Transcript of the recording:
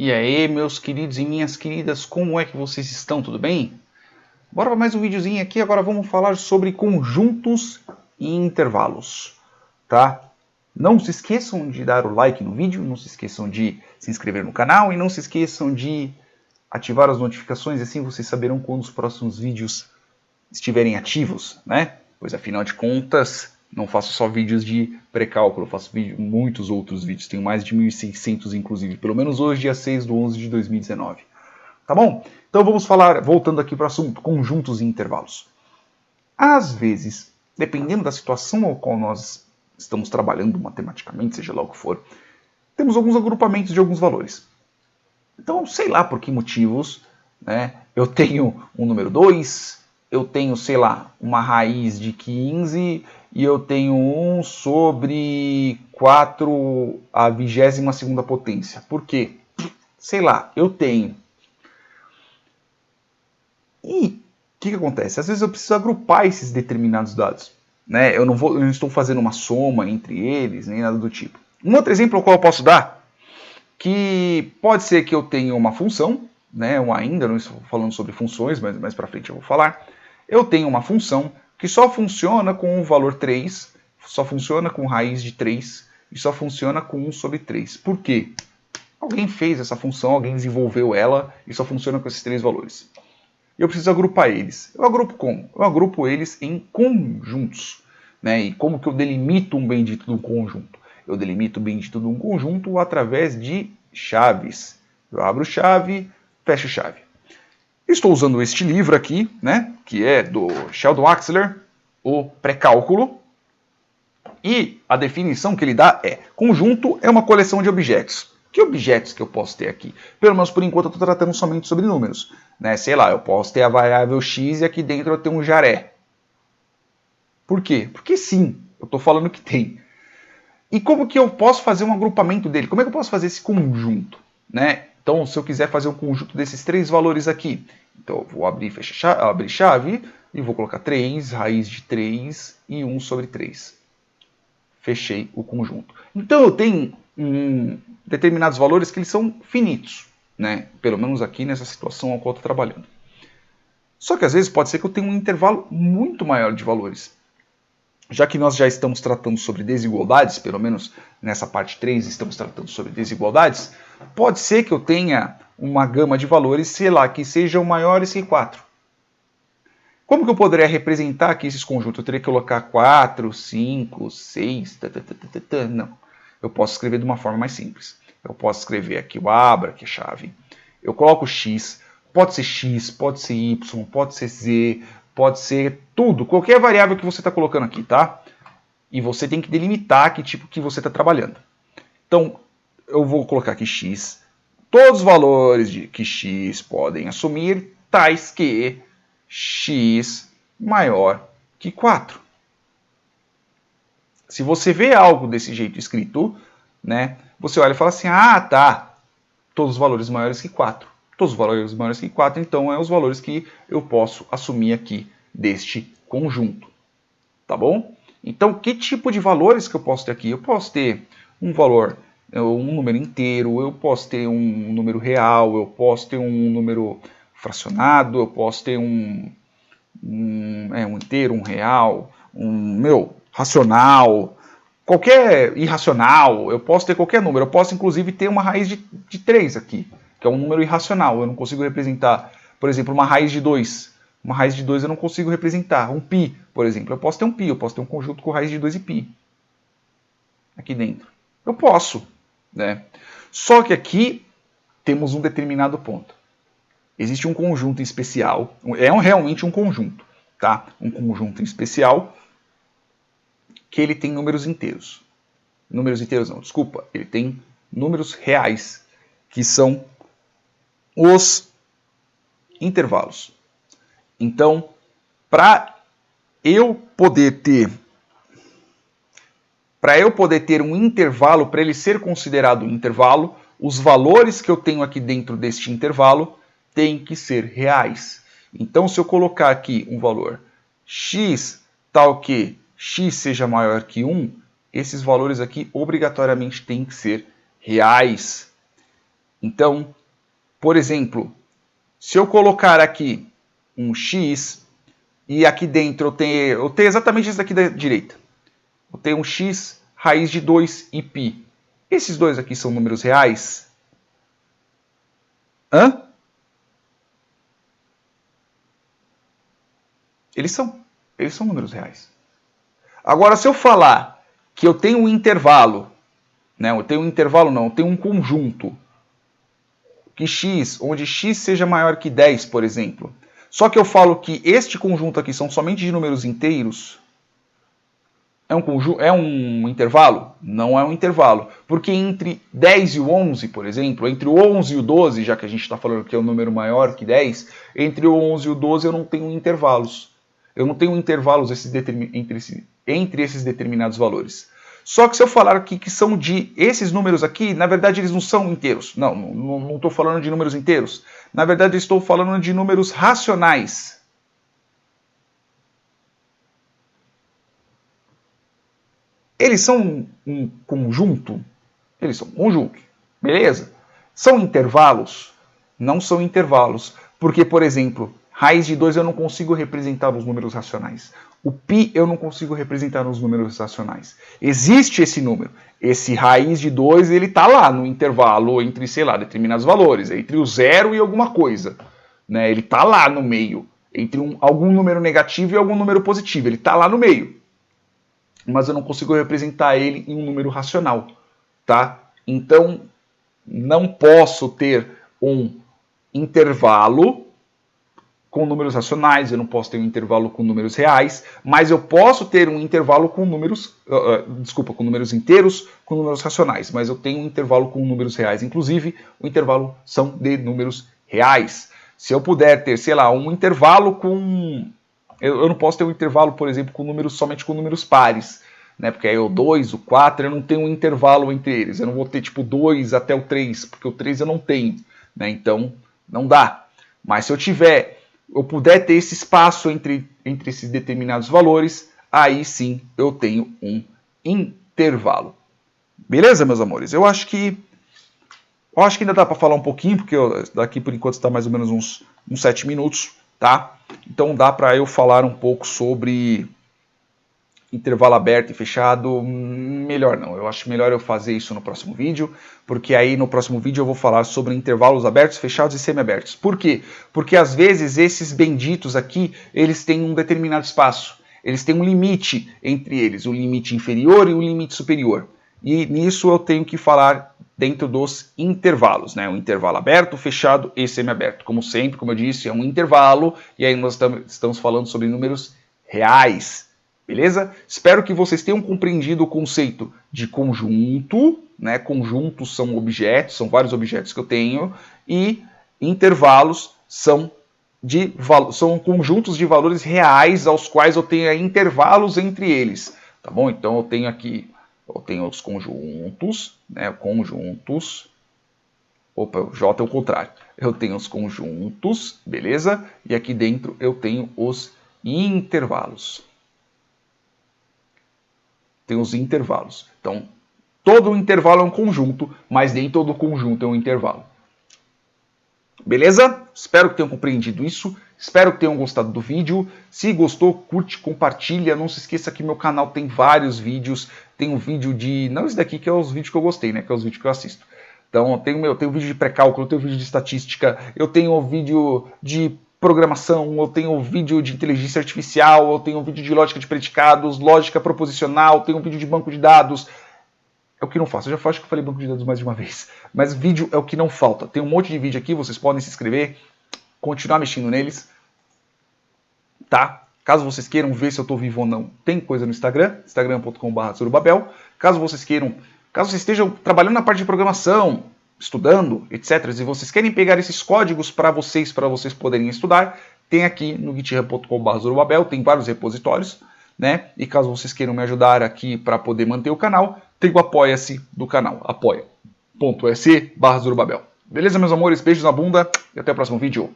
E aí, meus queridos e minhas queridas, como é que vocês estão? Tudo bem? Bora para mais um videozinho aqui. Agora vamos falar sobre conjuntos e intervalos, tá? Não se esqueçam de dar o like no vídeo, não se esqueçam de se inscrever no canal e não se esqueçam de ativar as notificações, assim vocês saberão quando os próximos vídeos estiverem ativos, né? Pois afinal de contas, não faço só vídeos de pré-cálculo, faço muitos outros vídeos, tenho mais de 1.600 inclusive, pelo menos hoje, dia 6/11/2019. Tá bom? Então vamos falar, voltando aqui para o assunto, conjuntos e intervalos. Às vezes, dependendo da situação ao qual nós estamos trabalhando matematicamente, seja lá o que for, temos alguns agrupamentos de alguns valores. Então, sei lá por que motivos, né, eu tenho um número 2, eu tenho, sei lá, uma raiz de 15 e eu tenho 1 sobre 4 a 22ª potência. Por quê? Sei lá, eu tenho. E o que acontece? Às vezes eu preciso agrupar esses determinados dados. Né? Eu não estou fazendo uma soma entre eles, nem nada do tipo. Um outro exemplo ao qual eu posso dar, que pode ser que eu tenha uma função, né? Eu ainda não estou falando sobre funções, mas mais para frente eu vou falar. Eu tenho uma função que só funciona com o valor 3, só funciona com raiz de 3 e só funciona com 1 sobre 3. Por quê? Alguém fez essa função, alguém desenvolveu ela e só funciona com esses 3 valores. Eu preciso agrupar eles. Eu agrupo como? Eu agrupo eles em conjuntos. Né? E como que eu delimito um bendito de um conjunto? Eu delimito o bendito de um conjunto através de chaves. Eu abro chave, fecho chave. Estou usando este livro aqui, né, que é do Sheldon Axler, o pré-cálculo. E a definição que ele dá é: conjunto é uma coleção de objetos. Que objetos que eu posso ter aqui? Pelo menos por enquanto eu estou tratando somente sobre números. Né? Sei lá, eu posso ter a variável x e aqui dentro eu tenho um jaré. Por quê? Porque sim, eu estou falando que tem. E como que eu posso fazer um agrupamento dele? Como é que eu posso fazer esse conjunto? Né? Então, se eu quiser fazer um conjunto desses 3 valores aqui, então eu vou abrir chave e vou colocar 3, raiz de 3 e 1 sobre 3. Fechei o conjunto. Então eu tenho determinados valores que eles são finitos, né? Pelo menos aqui nessa situação ao qual eu estou trabalhando. Só que às vezes pode ser que eu tenha um intervalo muito maior de valores. Já que nós já estamos tratando sobre desigualdades, pelo menos nessa parte 3 estamos tratando sobre desigualdades, pode ser que eu tenha uma gama de valores, sei lá, que sejam maiores que 4. Como que eu poderia representar aqui esses conjuntos? Eu teria que colocar 4, 5, 6, não. Eu posso escrever de uma forma mais simples. Eu posso escrever aqui o abra, que é chave. Eu coloco x, pode ser y, pode ser z, pode ser tudo, qualquer variável que você está colocando aqui, tá? E você tem que delimitar que tipo que você está trabalhando. Então, eu vou colocar aqui x, todos os valores que x podem assumir, tais que x maior que 4. Se você vê algo desse jeito escrito, né, você olha e fala assim, ah, tá, todos os valores maiores que 4. Todos os valores maiores que 4, então, é os valores que eu posso assumir aqui deste conjunto. Tá bom? Então, que tipo de valores que eu posso ter aqui? Eu posso ter um valor, um número inteiro, eu posso ter um número real, eu posso ter um número fracionado, eu posso ter um inteiro, um real, racional, qualquer irracional, eu posso ter qualquer número. Eu posso, inclusive, ter uma raiz de 3 aqui, que é um número irracional. Eu não consigo representar, por exemplo, uma raiz de 2. Uma raiz de 2 eu não consigo representar. Um π, por exemplo. Eu posso ter um π, eu posso ter um conjunto com raiz de 2 e π. Aqui dentro. Eu posso. Né? Só que aqui temos um determinado ponto. Existe um conjunto em especial. Realmente um conjunto. Tá? Um conjunto em especial que ele tem números inteiros. Números inteiros não, desculpa. Ele tem números reais, que são os intervalos. Então, para eu poder ter um intervalo, para ele ser considerado um intervalo, os valores que eu tenho aqui dentro deste intervalo têm que ser reais. Então, se eu colocar aqui um valor x tal que x seja maior que 1, esses valores aqui obrigatoriamente têm que ser reais. Então, por exemplo, se eu colocar aqui um x e aqui dentro eu tenho exatamente isso daqui da direita. Eu tenho um x raiz de 2 e π. Esses dois aqui são números reais? Hã? Eles são números reais. Agora, se eu falar que eu tenho um intervalo, né? Eu tenho um conjunto, que x, onde x seja maior que 10, por exemplo. Só que eu falo que este conjunto aqui são somente de números inteiros. É um intervalo? Não é um intervalo. Porque entre 10 e o 11, por exemplo, entre o 11 e o 12, já que a gente está falando que é um número maior que 10, entre o 11 e o 12 eu não tenho intervalos. Eu não tenho intervalos entre esses determinados valores. Só que se eu falar aqui que são de esses números aqui, na verdade eles não são inteiros. Não estou falando de números inteiros. Na verdade eu estou falando de números racionais. Eles são um conjunto? Eles são um conjunto. Beleza? São intervalos? Não são intervalos. Porque, por exemplo, raiz de 2 eu não consigo representar os números racionais. O π eu não consigo representar nos números racionais. Existe esse número. Esse raiz de 2, ele está lá no intervalo entre, sei lá, determinados valores. Entre o 0 e alguma coisa. Né? Ele está lá no meio. Entre algum número negativo e algum número positivo. Ele está lá no meio. Mas eu não consigo representar ele em um número racional. Tá? Então, não posso ter um intervalo com números racionais, eu não posso ter um intervalo com números reais, mas eu posso ter um intervalo com números, com números inteiros, com números racionais, mas eu tenho um intervalo com números reais. Inclusive, o intervalo são de números reais. Se eu puder ter, sei lá, um intervalo com... Eu não posso ter um intervalo, por exemplo, somente com números pares, né? Porque aí o 2, o 4, eu não tenho um intervalo entre eles. Eu não vou ter tipo 2 até o 3, porque o 3 eu não tenho, né? Então, não dá. Mas se eu puder ter esse espaço entre esses determinados valores, aí sim eu tenho um intervalo. Beleza, meus amores? Eu acho que ainda dá para falar um pouquinho, porque daqui por enquanto está mais ou menos uns 7 minutos, tá? Então dá para eu falar um pouco sobre intervalo aberto e fechado. Melhor não, eu acho melhor eu fazer isso no próximo vídeo, porque aí no próximo vídeo eu vou falar sobre intervalos abertos, fechados e semiabertos. Por quê? Porque às vezes esses benditos aqui, eles têm um determinado espaço, eles têm um limite entre eles, um limite inferior e um limite superior. E nisso eu tenho que falar dentro dos intervalos, né? O intervalo aberto, fechado e semiaberto. Como sempre, como eu disse, é um intervalo, e aí nós estamos falando sobre números reais. Beleza? Espero que vocês tenham compreendido o conceito de conjunto, né? Conjuntos são objetos, são vários objetos que eu tenho, e intervalos são conjuntos de valores reais aos quais eu tenho intervalos entre eles. Tá bom? Então eu tenho os conjuntos, né? Conjuntos. Opa, o J é o contrário. Eu tenho os conjuntos, beleza? E aqui dentro eu tenho os intervalos. Tem os intervalos. Então, todo intervalo é um conjunto, mas nem todo conjunto é um intervalo. Beleza? Espero que tenham compreendido isso. Espero que tenham gostado do vídeo. Se gostou, curte, compartilha. Não se esqueça que meu canal tem vários vídeos. Tem um vídeo de... Não esse daqui que é os vídeos que eu gostei, né? Que é os vídeos que eu assisto. Então, eu tenho vídeo de pré-cálculo, eu tenho vídeo de estatística, eu tenho vídeo de programação, eu tenho vídeo de inteligência artificial, eu tenho vídeo de lógica de predicados, lógica proposicional, tenho vídeo de banco de dados. É o que não faço. Eu já acho que eu falei banco de dados mais de uma vez. Mas vídeo é o que não falta. Tem um monte de vídeo aqui, vocês podem se inscrever, continuar mexendo neles, tá? Caso vocês queiram ver se eu estou vivo ou não, tem coisa no Instagram, instagram.com/Zorobabel. Caso vocês estejam trabalhando na parte de programação, estudando, etc., e vocês querem pegar esses códigos para vocês poderem estudar, tem aqui no github.com/Zorobabel, tem vários repositórios, né? E caso vocês queiram me ajudar aqui para poder manter o canal, tem o apoia-se do canal, apoia.se/Zorobabel. Beleza, meus amores? Beijos na bunda e até o próximo vídeo.